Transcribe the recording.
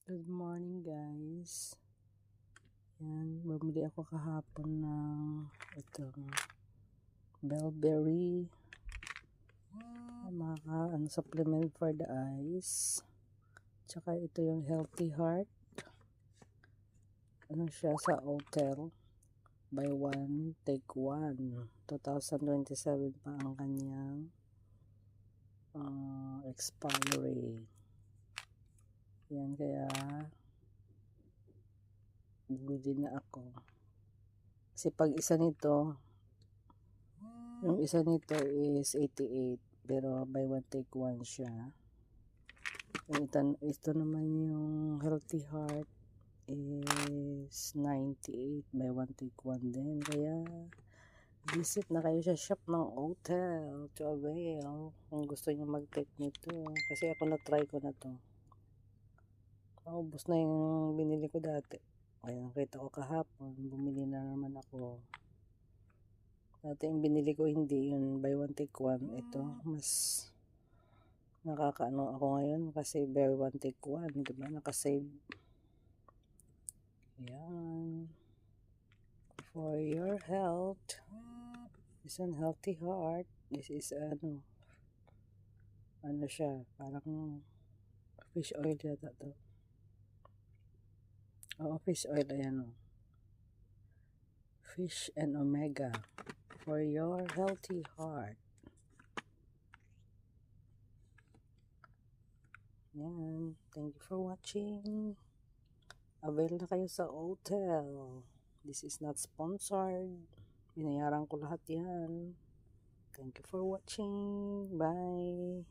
Good morning guys. Yan, bumili ako kahapon ng itong Bellberry mga supplement for the eyes. Tsaka ito yung Healthy Heart. Ano siya sa hotel. Buy one, take one. 2027 pa ang kanyang expiry. Yan, kaya bumili na ako. Kasi pag isa nito, yung isa nito is 88, pero buy one take one siya. Ito naman yung Healthy Heart is 98, buy one take one din. Kaya visit na kayo sa shop ng hotel to avail kung gusto niyo mag-take nito. Kasi ako na-try ko na to. Naubos na yung binili ko dati. Kaya nakita ko kahapon, bumili na naman ako. Dati yung binili ko hindi yun, buy one take one. Ito, mas nakakaano ako ngayon kasi buy one take one, diba? Nakasave. Ayan. For your health. This is Healthy Heart. This is ano siya, parang fish oil yata to. Oo, fish oil, ayan o. Fish and omega. For your healthy heart. Yan. Thank you for watching. Avail na kayo sa hotel. This is not sponsored. Binayaran ko lahat yan. Thank you for watching. Bye.